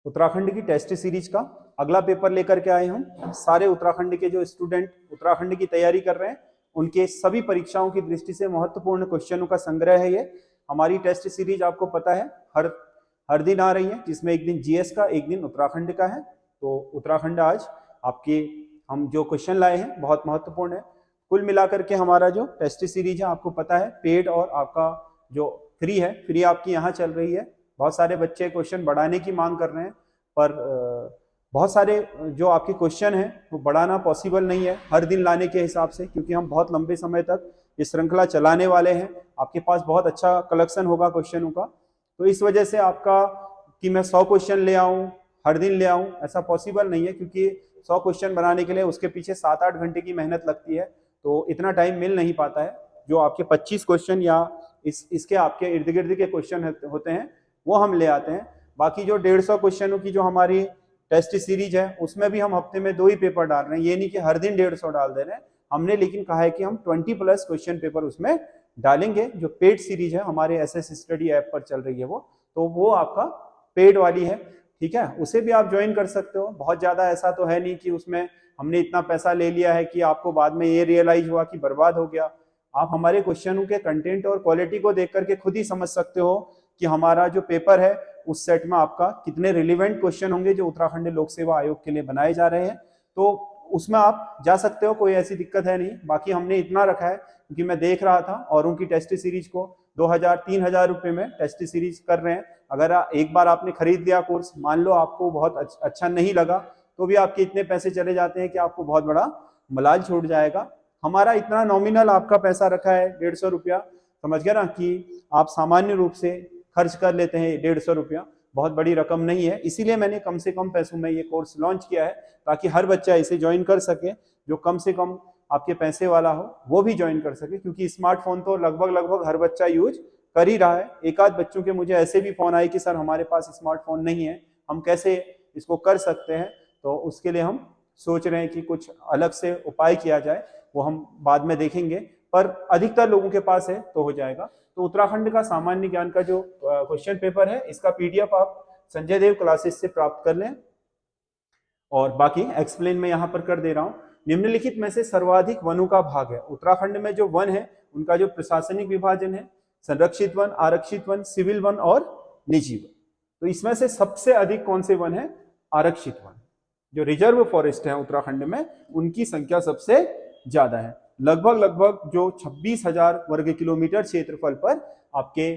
उत्तराखंड की test series का अगला पेपर लेकर के आए हम। सारे उत्तराखंड के जो स्टूडेंट उत्तराखंड की तैयारी कर रहे हैं उनके सभी परीक्षाओं की दृष्टि से महत्वपूर्ण क्वेश्चनों का संग्रह है ये। हमारी टेस्ट सीरीज आपको पता है हर दिन आ रही है, जिसमें एक दिन जीएस का, एक दिन उत्तराखंड का है। तो उत्तराखंड आज आपके हम जो क्वेश्चन लाए हैं बहुत महत्वपूर्ण है। कुल मिलाकर के हमारा जो टेस्ट सीरीज है आपको पता है पेड और आपका जो फ्री है, फ्री आपकी यहाँ चल रही है। बहुत सारे बच्चे क्वेश्चन बढ़ाने की मांग कर रहे हैं, पर बहुत सारे जो आपके क्वेश्चन हैं वो बढ़ाना पॉसिबल नहीं है हर दिन लाने के हिसाब से, क्योंकि हम बहुत लंबे समय तक ये श्रृंखला चलाने वाले हैं। आपके पास बहुत अच्छा कलेक्शन होगा क्वेश्चनों का, तो इस वजह से आपका कि मैं 100 क्वेश्चन ले आऊँ हर दिन ले आऊँ ऐसा पॉसिबल नहीं है, क्योंकि 100 क्वेश्चन बनाने के लिए उसके पीछे 7-8 घंटे की मेहनत लगती है, तो इतना टाइम मिल नहीं पाता है। जो आपके 25 क्वेश्चन या इसके आपके इर्द गिर्द के क्वेश्चन होते हैं वो हम ले आते हैं। बाकी जो 150 क्वेश्चनों की जो हमारी टेस्ट सीरीज है उसमें भी हम हफ्ते में 2 ही पेपर डाल रहे हैं। ये नहीं कि हर दिन 150 डाल दे रहे हैं हमने, लेकिन कहा है कि हम 20+ क्वेश्चन पेपर उसमें डालेंगे। जो पेड सीरीज है हमारे एसएस स्टडी ऐप पर चल रही है वो आपका पेड वाली है, ठीक है। उसे भी आप ज्वाइन कर सकते हो। बहुत ज्यादा ऐसा तो है नहीं कि उसमें हमने इतना पैसा ले लिया है कि आपको बाद में ये रियलाइज हुआ कि बर्बाद हो गया। आप हमारे क्वेश्चनों के कंटेंट और क्वालिटी को देख करके खुद ही समझ सकते हो कि हमारा जो पेपर है उस सेट में आपका कितने रिलेवेंट क्वेश्चन होंगे जो उत्तराखंड लोक सेवा आयोग के लिए बनाए जा रहे हैं। तो उसमें आप जा सकते हो, कोई ऐसी दिक्कत है नहीं। बाकी हमने इतना रखा है क्योंकि मैं देख रहा था औरों की टेस्ट सीरीज को 2000-3000 रुपए में टेस्ट सीरीज कर रहे हैं। अगर एक बार आपने खरीद लिया कोर्स, मान लो आपको बहुत अच्छा नहीं लगा तो भी आपके इतने पैसे चले जाते हैं कि आपको बहुत बड़ा मलाल छूट जाएगा। हमारा इतना नॉमिनल आपका पैसा रखा है 150 रुपया, समझ गया ना, कि आप सामान्य रूप से खर्च कर लेते हैं 150 रुपया, बहुत बड़ी रकम नहीं है। इसीलिए मैंने कम से कम पैसों में ये कोर्स लॉन्च किया है ताकि हर बच्चा इसे ज्वाइन कर सके, जो कम से कम आपके पैसे वाला हो वो भी ज्वाइन कर सके, क्योंकि स्मार्टफोन तो लगभग हर बच्चा यूज कर ही रहा है। एक आध बच्चों के मुझे ऐसे भी फोन आए कि सर हमारे पास स्मार्टफोन नहीं है, हम कैसे इसको कर सकते हैं। तो उसके लिए हम सोच रहे हैं कि कुछ अलग से उपाय किया जाए, वो हम बाद में देखेंगे, पर अधिकतर लोगों के पास है तो हो जाएगा। तो उत्तराखंड का सामान्य ज्ञान का जो क्वेश्चन पेपर है इसका पीडीएफ आप संजय देव क्लासेस से प्राप्त कर लें, और बाकी एक्सप्लेन मैं यहाँ पर कर दे रहा हूँ। निम्नलिखित में से सर्वाधिक वनों का भाग है। उत्तराखंड में जो वन है उनका जो प्रशासनिक विभाजन है, संरक्षित वन, आरक्षित वन, सिविल वन और निजी वन। तो इसमें से सबसे अधिक कौन से वन है? आरक्षित वन। जो रिजर्व फॉरेस्ट है उत्तराखंड में उनकी संख्या सबसे ज्यादा है। लगभग जो 26,000 वर्ग किलोमीटर क्षेत्रफल पर आपके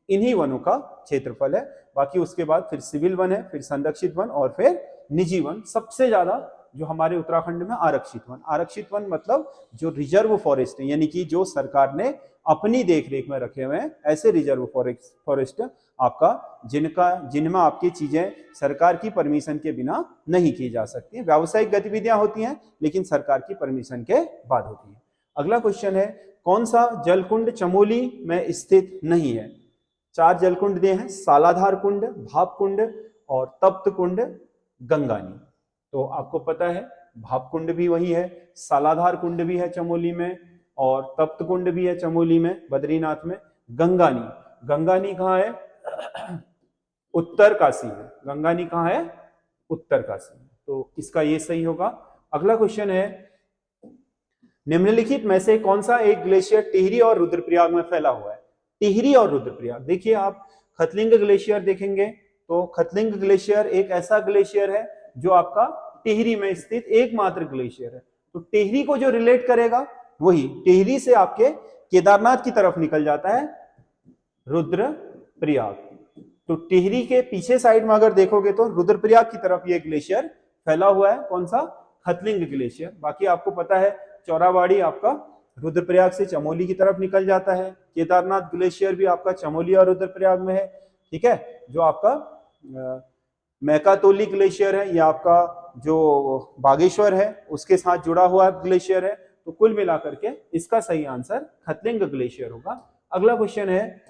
इन्हीं वनों का क्षेत्रफल है। बाकी उसके बाद फिर सिविल वन है, फिर संरक्षित वन और फिर निजी वन। सबसे ज्यादा जो हमारे उत्तराखंड में आरक्षित वन। आरक्षित वन मतलब जो रिजर्व फॉरेस्ट है, यानी कि जो सरकार ने अपनी देखरेख में रखे हुए हैं, ऐसे रिजर्व फॉरेस्ट आपका जिनमें आपकी चीजें सरकार की परमिशन के बिना नहीं की जा सकती। व्यावसायिक गतिविधियां होती हैं लेकिन सरकार की परमिशन के बाद होती है। अगला क्वेश्चन है, कौन सा जलकुंड चमोली में स्थित नहीं है? 4 जलकुंड दिए हैं, सालाधार कुंड, भाप कुंड और तप्त कुंड, गंगानी। तो आपको पता है भाप कुंड भी वही है, सालाधार कुंड भी है चमोली में, और तप्त कुंड भी है चमोली में बद्रीनाथ में। गंगानी कहाँ है? उत्तर काशी में। गंगानी कहाँ है? उत्तर काशी में। तो इसका ये सही होगा। अगला क्वेश्चन है, निम्नलिखित में से कौन सा एक ग्लेशियर टिहरी और रुद्रप्रयाग में फैला हुआ है? टिहरी और रुद्रप्रयाग, देखिए आप खतलिंग ग्लेशियर देखेंगे तो खतलिंग ग्लेशियर एक ऐसा ग्लेशियर है जो आपका टिहरी में स्थित एकमात्र ग्लेशियर है। तो टिहरी को जो रिलेट करेगा वही, टिहरी से आपके केदारनाथ की तरफ निकल जाता है रुद्रप्रयाग। तो टिहरी के पीछे साइड में अगर देखोगे तो रुद्रप्रयाग की तरफ ये ग्लेशियर फैला हुआ है। कौन सा? खतलिंग ग्लेशियर। बाकी आपको पता है चौराबाड़ी आपका रुद्रप्रयाग से चमोली की तरफ निकल जाता है। केदारनाथ ग्लेशियर भी आपका चमोली और रुद्रप्रयाग में है, ठीक है। जो आपका मैकातोली ग्लेशियर है, यह आपका जो बागेश्वर है उसके साथ जुड़ा हुआ ग्लेशियर है। तो कुल मिलाकर के इसका सही आंसर खतलिंग ग्लेशियर होगा। अगला क्वेश्चन है,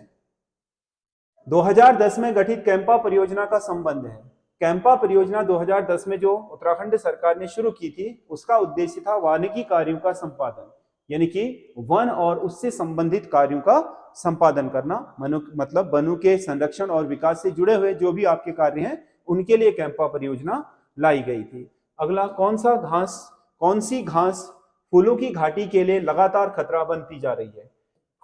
2010 में गठित कैंपा परियोजना का संबंध है। कैंपा परियोजना 2010 में जो उत्तराखंड सरकार ने शुरू की थी उसका उद्देश्य था वानिकी कार्यों का संपादन, यानी कि वन और उससे संबंधित कार्यों का संपादन करना। मतलब वनों के संरक्षण और विकास से जुड़े हुए जो भी आपके कार्य हैं उनके लिए कैंपा परियोजना लाई गई थी। अगला, कौन सी घास फूलों की घाटी के लिए लगातार खतरा बनती जा रही है?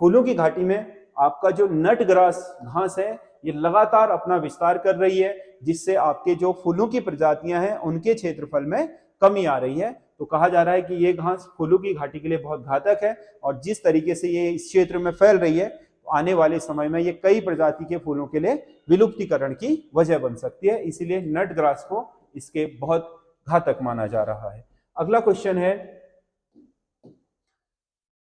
फूलों की घाटी में आपका जो नट ग्रास घास है ये लगातार अपना विस्तार कर रही है, जिससे आपके जो फूलों की प्रजातियां हैं उनके क्षेत्रफल में कमी आ रही है। तो कहा जा रहा है कि ये घास फूलों की घाटी के लिए बहुत घातक है, और जिस तरीके से ये इस क्षेत्र में फैल रही है तो आने वाले समय में ये कई प्रजाति के फूलों के लिए विलुप्तीकरण की वजह बन सकती है। इसीलिए नट ग्रास को इसके बहुत घातक माना जा रहा है। अगला क्वेश्चन है,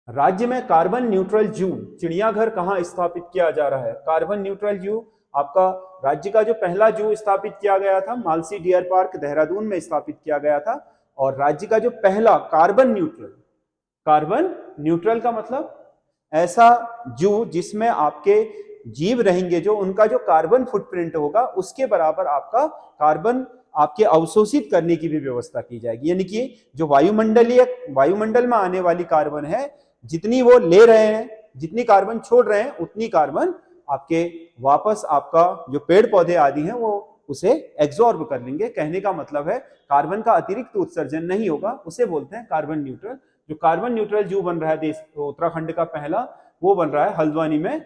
राज्य में कार्बन न्यूट्रल जू चिड़ियाघर कहां स्थापित किया जा रहा है? कार्बन न्यूट्रल जू आपका राज्य का जो पहला जू स्थापित किया गया था मालसी डियर पार्क देहरादून में स्थापित किया गया था। और राज्य का जो पहला कार्बन न्यूट्रल का मतलब ऐसा जू जिसमें आपके जीव रहेंगे जो उनका जो कार्बन फुटप्रिंट होगा उसके बराबर आपका कार्बन आपके अवशोषित करने की भी व्यवस्था की जाएगी। यानी कि जो वायुमंडल में आने वाली कार्बन है, जितनी वो ले रहे हैं, जितनी कार्बन छोड़ रहे हैं, उतनी कार्बन आपके वापस आपका जो पेड़ पौधे आदि हैं वो उसे एब्जॉर्ब कर लेंगे। कहने का मतलब है कार्बन का अतिरिक्त उत्सर्जन नहीं होगा, उसे बोलते हैं कार्बन न्यूट्रल। जो कार्बन न्यूट्रल जू बन रहा है देश उत्तराखंड का पहला, वो बन रहा है हल्द्वानी में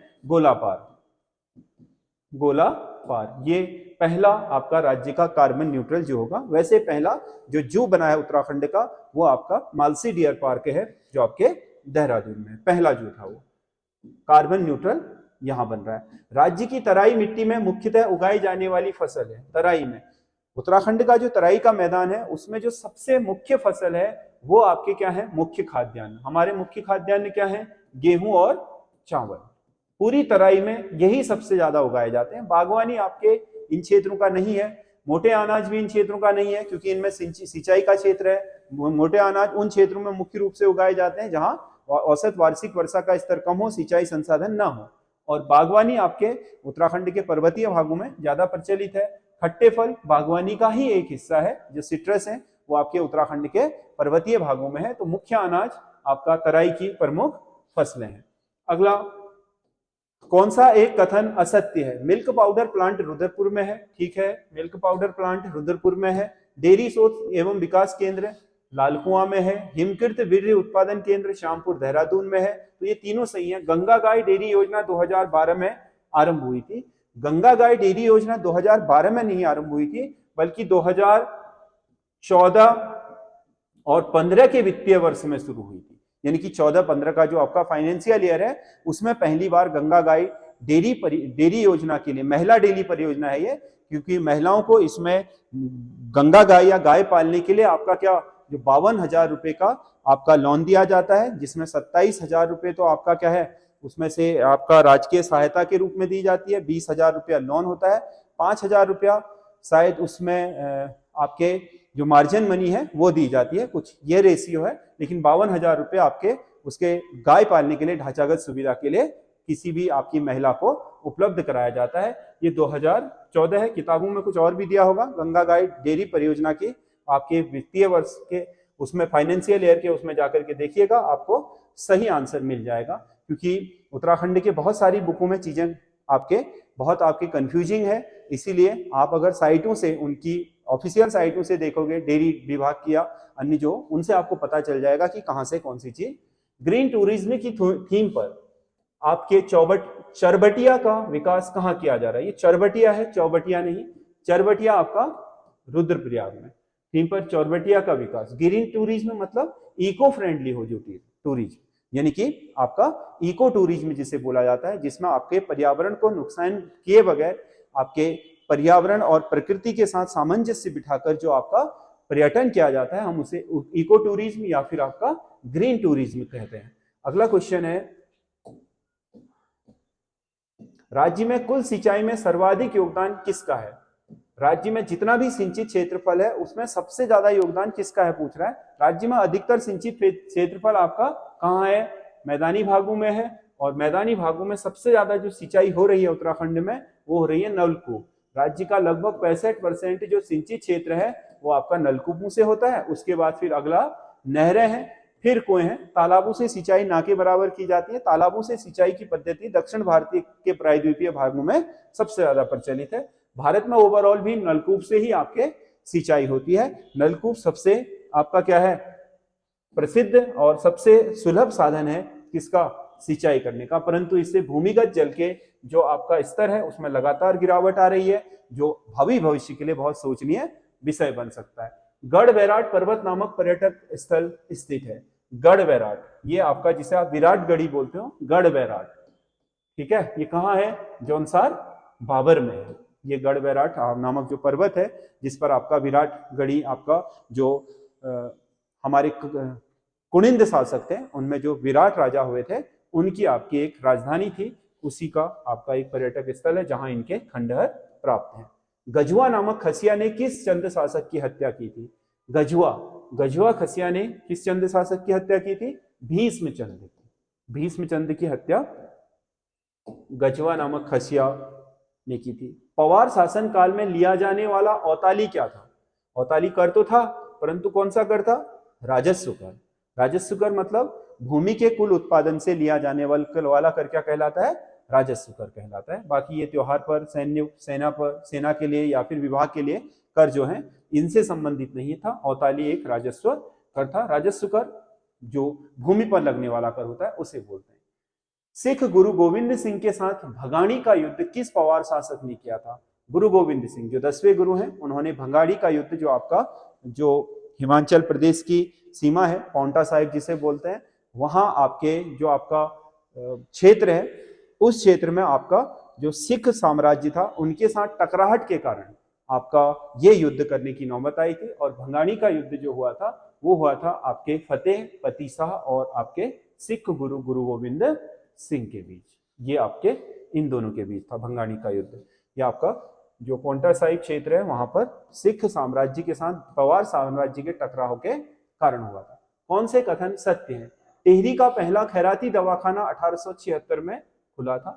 गोलापार। ये पहला आपका राज्य का कार्बन न्यूट्रल जू होगा। वैसे पहला जो जू बना है उत्तराखंड का वो आपका मालसी डियर पार्क है, जो आपके देहरादून में पहला जू था, वो कार्बन न्यूट्रल यहां बन रहा है। राज्य की तराई मिट्टी में मुख्यतः उगाई जाने वाली फसल है। तराई में उत्तराखंड का जो तराई का मैदान है उसमें जो सबसे मुख्य फसल है वो आपके क्या है? मुख्य खाद्यान्न। हमारे मुख्य खाद्यान्न क्या है? गेहूं और चावल। पूरी तराई में यही सबसे ज्यादा उगाए जाते हैं। बागवानी आपके इन क्षेत्रों का नहीं है, मोटे अनाज भी इन क्षेत्रों का नहीं है, क्योंकि इनमें सिंचाई का क्षेत्र है। मोटे अनाज उन क्षेत्रों में मुख्य रूप से उगाए जाते हैं जहां औसत वार्षिक वर्षा का स्तर कम हो, सिंचाई संसाधन ना हो। और बागवानी आपके उत्तराखंड के पर्वतीय भागों में ज्यादा प्रचलित है। खट्टे फल बागवानी का ही एक हिस्सा है। जो सिट्रस है वो आपके उत्तराखंड के पर्वतीय भागों में है। तो मुख्य अनाज आपका तराई की प्रमुख फसलें हैं। अगला, कौन सा एक कथन असत्य है? मिल्क पाउडर प्लांट रुद्रपुर में है। ठीक है, मिल्क पाउडर प्लांट रुद्रपुर में है। डेयरी शोध एवं विकास केंद्र लालकुआं में है। हिमकृत वीर्य उत्पादन केंद्र श्यामपुर देहरादून में है। तो ये तीनों सही है। गंगा गाय डेयरी योजना 2012 में आरंभ हुई थी। गंगा गाय डेयरी योजना 2012 में नहीं आरंभ हुई थी, बल्कि 2014 और 15 के वित्तीय वर्ष में शुरू हुई थी। यानी कि 14-15 का जो आपका फाइनेंशियल ईयर है उसमें पहली बार गंगा गाय डेयरी योजना के लिए, महिला डेयरी परियोजना है ये, क्योंकि महिलाओं को इसमें गंगा गाय या गाय पालने के लिए आपका क्या जो 52,000 रुपए का आपका लोन दिया जाता है, जिसमें 27,000 रुपए तो आपका क्या है उसमें से आपका राजकीय सहायता के रूप में दी जाती है। 20,000 रुपया लोन होता है। 5,000 रुपया शायद उसमें आपके जो मार्जिन मनी है वो दी जाती है, कुछ ये रेशियो है। लेकिन 52,000 रुपये आपके उसके गाय पालने के लिए ढांचागत सुविधा के लिए किसी भी आपकी महिला को उपलब्ध कराया जाता है। ये 2014 है। किताबों में कुछ और भी दिया होगा। गंगा गाय डेयरी परियोजना की आपके वित्तीय वर्ष के उसमें फाइनेंशियल ईयर के उसमें जाकर के देखिएगा, आपको सही आंसर मिल जाएगा। क्योंकि उत्तराखंड के बहुत सारी बुकों में चीजें आपके कंफ्यूजिंग है, इसीलिए आप अगर साइटों से, उनकी ऑफिशियल साइटों से देखोगे डेयरी विभाग की या अन्य जो, उनसे आपको पता चल जाएगा कि कहां से कौन सी चीज। ग्रीन टूरिज्म की थीम पर आपके चरबटिया का विकास कहां किया जा रहा है? ये चरबटिया है, चौबटिया नहीं। चरबटिया आपका रुद्रप्रयाग में। थीम पर चौबटिया का विकास। ग्रीन टूरिज्म मतलब इको फ्रेंडली हो जो टूरिज्म, यानी कि आपका इको टूरिज्म जिसे बोला जाता है, जिसमें आपके पर्यावरण को नुकसान किए बगैर आपके पर्यावरण और प्रकृति के साथ सामंजस्य बिठाकर जो आपका पर्यटन किया जाता है, हम उसे इको टूरिज्म या फिर आपका ग्रीन टूरिज्म कहते हैं। अगला क्वेश्चन है, राज्य में कुल सिंचाई में सर्वाधिक योगदान किसका है? राज्य में जितना भी सिंचित क्षेत्रफल है उसमें सबसे ज्यादा योगदान किसका है पूछ रहा है। राज्य में अधिकतर सिंचित क्षेत्रफल आपका कहाँ है? मैदानी भागों में है। और मैदानी भागों में सबसे ज्यादा जो सिंचाई हो रही है उत्तराखंड में वो हो रही है नलकूप। राज्य का लगभग 65% जो सिंचित क्षेत्र है वो आपका नलकूपों से होता है। उसके बाद फिर अगला नहरें हैं, फिर कुएं हैं। तालाबों से सिंचाई ना के बराबर की जाती है। तालाबों से सिंचाई की पद्धति दक्षिण भारतीय के प्रायद्वीपीय भागों में सबसे ज्यादा प्रचलित है। भारत में ओवरऑल भी नलकूप से ही आपके सिंचाई होती है। नलकूप सबसे आपका क्या है, प्रसिद्ध और सबसे सुलभ साधन है किसका, सिंचाई करने का। परंतु इससे भूमिगत जल के जो आपका स्तर है उसमें लगातार गिरावट आ रही है, जो भावी भविष्य के लिए बहुत सोचनीय विषय बन सकता है। गढ़ बैराट पर्वत नामक पर्यटक स्थल स्थित है। गढ़ बैराट, ये आपका जिसे आप विराटगढ़ी बोलते हो, गढ़ बैराट, ठीक है, ये कहाँ है, जौनसार बाबर में है। ये गढ़ बैराट नामक जो पर्वत है जिस पर आपका विराटगढ़ी आपका जो हमारे कुनिंद शासक थे उनमें जो विराट राजा हुए थे उनकी आपकी एक राजधानी थी, उसी का आपका एक पर्यटक स्थल है जहां इनके खंडहर प्राप्त हैं। गजुआ नामक खसिया ने किस चंद शासक की हत्या की थी? गजुआ खसिया ने किस चंद शासक की हत्या की थी? भीष्मचंद की। भीष्मचंद की हत्या गजुआ नामक खसिया ने की थी। पवार शासन काल में लिया जाने वाला औताली क्या था? औताली कर तो था, परंतु कौन सा कर था? राजस्व कर। राजस्व कर मतलब भूमि के कुल उत्पादन से लिया जाने वाला कर क्या कहलाता है? राजस्व कर कहलाता है। बाकी ये त्योहार पर, सेना के लिए या फिर विभाग के लिए कर जो है इनसे संबंधित नहीं था। औताली एक राजस्व कर था। राजस्व कर जो भूमि पर लगने वाला कर होता है उसे बोलते हैं। सिख गुरु गोविंद सिंह के साथ भगाड़ी का युद्ध किस पवार शासक ने किया था? गुरु गोविंद सिंह जो 10वें गुरु हैं, उन्होंने भगाड़ी का युद्ध जो आपका जो हिमाचल प्रदेश की सीमा है, पांवटा साहिब जिसे बोलते हैं, वहां आपके जो आपका क्षेत्र है उस क्षेत्र में आपका जो सिख साम्राज्य था उनके साथ टकराहट के कारण आपका ये युद्ध करने की नौबत आई थी। और भंगाणी का युद्ध जो हुआ था वो हुआ था आपके फतेह पति शाह और आपके सिख गुरु गुरु गोविंद सिंह के बीच। ये आपके इन दोनों के बीच था भंगाणी का युद्ध। ये आपका जो पांवटा साहिब क्षेत्र है वहां पर सिख साम्राज्य के साथ पवार साम्राज्य के टकराव के कारण हुआ था। कौन से कथन सत्य है? टिहरी का पहला खैराती दवाखाना 1876 में खुला था।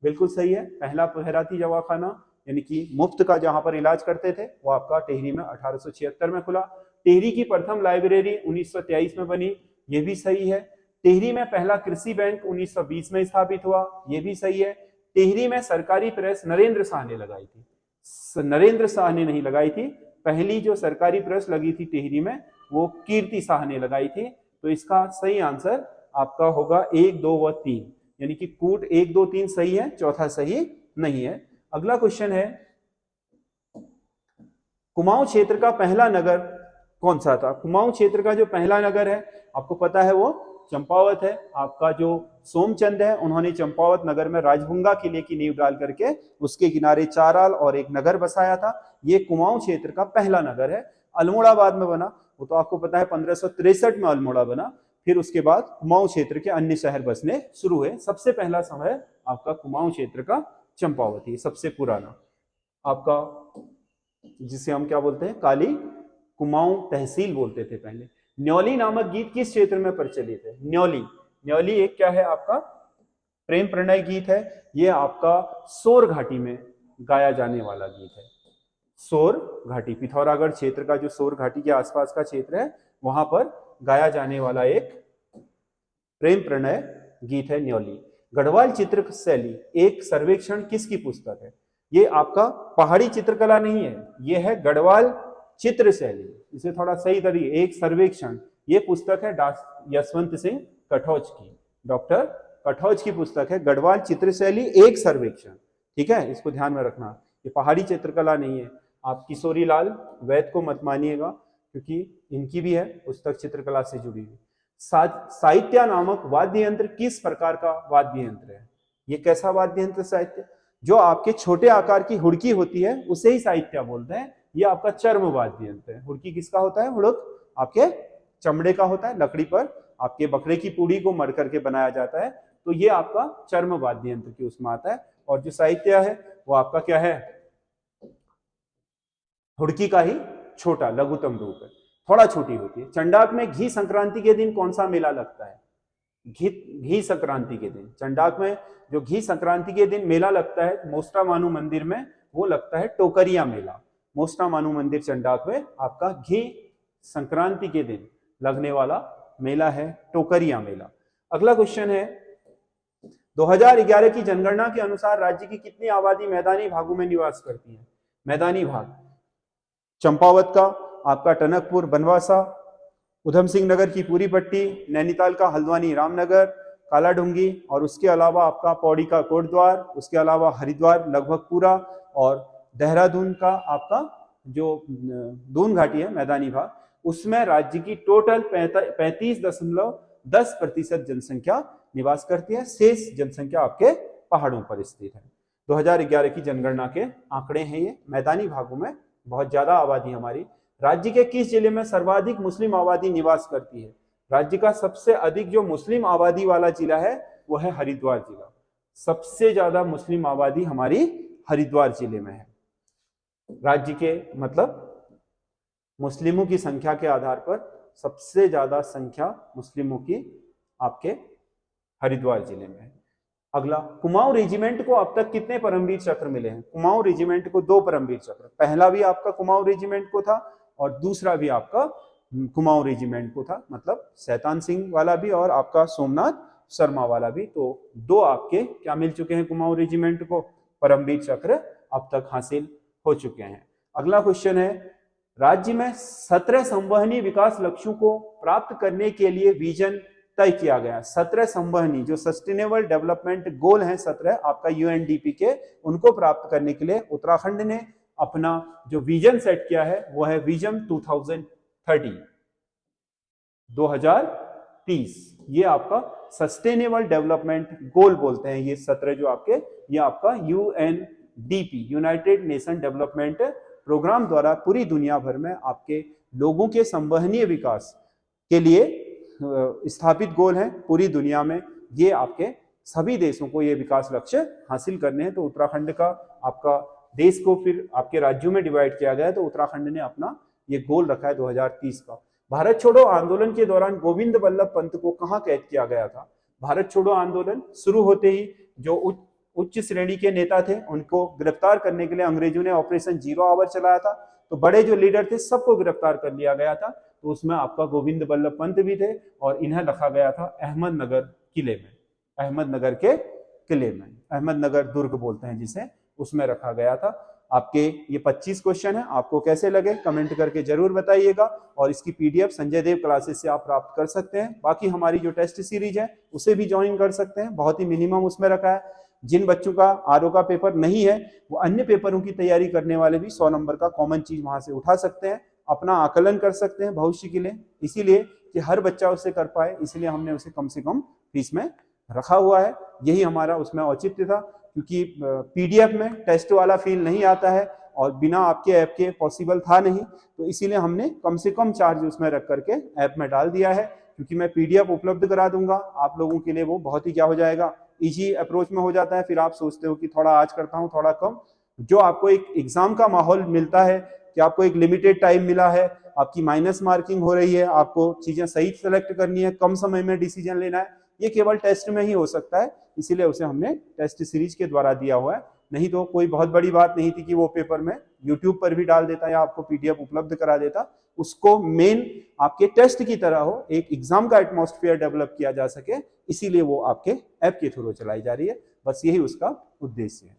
बिल्कुल सही है। पहला खैराती दवाखाना यानी कि मुफ्त का जहां पर इलाज करते थे वो आपका टिहरी में 1876 में खुला। टिहरी की प्रथम लाइब्रेरी 1923 में बनी, ये भी सही है। टिहरी में पहला कृषि बैंक 1920 में स्थापित हुआ, ये भी सही है। टिहरी में सरकारी प्रेस नरेंद्र शाह ने लगाई थी। नरेंद्र शाह ने नहीं लगाई थी, पहली जो सरकारी प्रेस लगी थी टिहरी में वो कीर्ति शाह ने लगाई थी। तो इसका सही आंसर आपका होगा 1, 2 व 3, यानी कि कूट 1, 2, 3 सही है, चौथा सही नहीं है। अगला क्वेश्चन है, कुमाऊं क्षेत्र का पहला नगर कौन सा था? कुमाऊं क्षेत्र का जो पहला नगर है आपको पता है वो चंपावत है। आपका जो सोमचंद है उन्होंने चंपावत नगर में राजभुंगा किले की नींव डाल करके उसके किनारे चाराल और एक नगर बसाया था। ये कुमाऊं क्षेत्र का पहला नगर है। अल्मोड़ा बाद में बना, वो तो आपको पता है 1563 में अल्मोड़ा बना। फिर उसके बाद कुमाऊं क्षेत्र के अन्य शहर बसने शुरू हुए। सबसे पहला समय आपका कुमाऊं क्षेत्र का चंपावत ही सबसे पुराना आपका, जिसे हम क्या बोलते हैं, काली कुमाऊं तहसील बोलते थे पहले। न्योली नामक गीत किस क्षेत्र में प्रचलित है? न्योली एक क्या है आपका प्रेम प्रणय गीत है। ये आपका सोर घाटी में गाया जाने वाला गीत है। सोर घाटी, पिथौरागढ़ क्षेत्र का जो सोर घाटी के आसपास का क्षेत्र है वहां पर गाया जाने वाला एक प्रेम प्रणय गीत है न्योली। गढ़वाल चित्र शैली एक सर्वेक्षण किसकी पुस्तक है? ये आपका पहाड़ी चित्रकला नहीं है, ये है गढ़वाल चित्र शैली। इसे थोड़ा सही तरीके, एक सर्वेक्षण, ये पुस्तक है यशवंत सिंह कठौच की, डॉक्टर कठौच की पुस्तक है गढ़वाल चित्र शैली एक सर्वेक्षण। ठीक है, इसको ध्यान में रखना, ये पहाड़ी चित्रकला नहीं है। आप किशोरी लाल वैद को मत मानिएगा क्योंकि इनकी भी है पुस्तक चित्रकला से जुड़ी हुई। साहित्य नामक वाद्य यंत्र किस प्रकार का वाद्य यंत्र है? ये कैसा वाद्य यंत्र? साहित्य जो आपके छोटे आकार की हुड़की होती है उसे ही साहित्य बोलते हैं। ये आपका चर्म वाद्य यंत्र है। हुड़की किसका होता है? हुड़क आपके चमड़े का होता है, लकड़ी पर आपके बकरे की पूड़ी को मर करके बनाया जाता है, तो ये आपका चर्म वाद्य यंत्र की उसमें आता है। और जो साहित्य है वो आपका क्या है? हुड़की का ही छोटा लघुतम रूप है, थोड़ा छोटी होती है। चंडाक में घी संक्रांति के दिन कौन सा मेला लगता है? घी संक्रांति के दिन चंडाक में जो घी संक्रांति के दिन मेला लगता है मोस्टा मानू मंदिर में, वो लगता है टोकरिया मेला। मोस्टा मानू मंदिर चंडाक में आपका घी संक्रांति के दिन लगने वाला मेला है टोकरिया मेला। अगला क्वेश्चन है, 2011 की जनगणना के अनुसार राज्य की कितनी आबादी मैदानी भागों में निवास करती है? मैदानी भाग चंपावत का आपका टनकपुर बनवासा, उधम सिंह नगर की पूरी पट्टी, नैनीताल का हल्द्वानी रामनगर, कालाडूंगी, और उसके अलावा आपका पौड़ी का कोटद्वार, उसके अलावा हरिद्वार लगभग पूरा, और देहरादून का आपका जो दून घाटी है मैदानी भाग, उसमें राज्य की टोटल 35.10% जनसंख्या निवास करती है। शेष जनसंख्या आपके पहाड़ों पर स्थित है। 2011 की जनगणना के आंकड़े हैं ये। मैदानी भागों में बहुत ज्यादा आबादी हमारी। राज्य के किस जिले में सर्वाधिक मुस्लिम आबादी निवास करती है? राज्य का सबसे अधिक जो मुस्लिम आबादी वाला जिला है वो है हरिद्वार जिला। सबसे ज्यादा मुस्लिम आबादी हमारी हरिद्वार जिले में है। राज्य के मतलब मुस्लिमों की संख्या के आधार पर सबसे ज्यादा संख्या मुस्लिमों की आपके हरिद्वार जिले में है। अगला, कुमाऊं रेजिमेंट को अब तक कितने परमवीर चक्र मिले हैं? कुमाऊं रेजिमेंट को 2 परमवीर चक्र, पहला भी आपका कुमाऊं रेजिमेंट को था और दूसरा भी आपका कुमाऊं रेजिमेंट को था, मतलब शैतान सिंह वाला भी और आपका सोमनाथ शर्मा वाला भी। तो 2 आपके क्या मिल चुके हैं कुमाऊं रेजिमेंट को? परमवीर चक्र अब तक हासिल हो चुके हैं। अगला क्वेश्चन है, राज्य में 17 संवहनी विकास लक्ष्यों को प्राप्त करने के लिए विजन तय किया गया। 17 संवहनी जो सस्टेनेबल डेवलपमेंट गोल हैं 17 आपका यूएनडीपी के, उनको प्राप्त करने के लिए उत्तराखंड ने अपना जो विजन सेट किया है वो है विजन 2030। ये आपका सस्टेनेबल डेवलपमेंट गोल बोलते हैं ये 17 जो आपके, ये आपका UNDP United Nation Development Programme द्वारा पूरी दुनिया भर में आपके लोगों के संवहनीय विकास के लिए स्थापित गोल है पूरी दुनिया में। ये आपके सभी देशों को ये विकास लक्ष्य हासिल करने हैं। तो उत्तराखंड का आपका देश को फिर आपके राज्यों में डिवाइड किया गया है, तो उत्तराखंड ने अपना ये गोल रखा है 2030 का। भारत छोड़ो आंदोलन के दौरान गोविंद बल्लभ पंत को कहाँ कैद किया गया था? भारत छोड़ो आंदोलन शुरू होते ही जो उच्च श्रेणी के नेता थे उनको गिरफ्तार करने के लिए अंग्रेजों ने ऑपरेशन 0 आवर चलाया था। तो बड़े जो लीडर थे सबको गिरफ्तार कर लिया गया था। तो उसमें आपका गोविंद बल्लभ पंत भी थे और इन्हें रखा गया था अहमदनगर किले में, अहमदनगर के किले में, अहमदनगर दुर्ग बोलते हैं जिसे, उसमें रखा गया था। आपके ये 25 क्वेश्चन है, आपको कैसे लगे कमेंट करके जरूर बताइएगा। और इसकी पीडीएफ संजय देव क्लासेस से आप प्राप्त कर सकते हैं। बाकी हमारी जो टेस्ट सीरीज है उसे भी ज्वाइन कर सकते हैं, बहुत ही मिनिमम उसमें रखा है। जिन बच्चों का आरओ का पेपर नहीं है वो अन्य पेपरों की तैयारी करने वाले भी 100 नंबर का कॉमन चीज वहां से उठा सकते हैं, अपना आकलन कर सकते हैं भविष्य के लिए, इसीलिए कि हर बच्चा उसे कर पाए, इसलिए हमने उसे कम से कम फीस में रखा हुआ है। यही हमारा उसमें औचित्य था, क्योंकि पीडीएफ में टेस्ट वाला फील नहीं आता है और बिना आपके ऐप के पॉसिबल था नहीं, तो इसीलिए हमने कम से कम चार्ज उसमें रख करके ऐप में डाल दिया है। क्योंकि मैं पीडीएफ उपलब्ध करा दूंगा आप लोगों के लिए, वो बहुत ही क्या हो जाएगा, इजी अप्रोच में हो जाता है। फिर आप सोचते हो कि थोड़ा आज करता हूँ थोड़ा कम, जो आपको एक एग्जाम का माहौल मिलता है कि आपको एक लिमिटेड टाइम मिला है, आपकी माइनस मार्किंग हो रही है, आपको चीजें सही सेलेक्ट करनी है, कम समय में डिसीजन लेना है, ये केवल टेस्ट में ही हो सकता है। इसीलिए उसे हमने टेस्ट सीरीज के द्वारा दिया हुआ है। नहीं तो कोई बहुत बड़ी बात नहीं थी कि वो पेपर में यूट्यूब पर भी डाल देता या आपको पीडीएफ उपलब्ध करा देता। उसको मेन आपके टेस्ट की तरह हो, एक एग्जाम का एटमॉस्फेयर डेवलप किया जा सके, इसीलिए वो आपके ऐप के थ्रू चलाई जा रही है। बस यही उसका उद्देश्य है।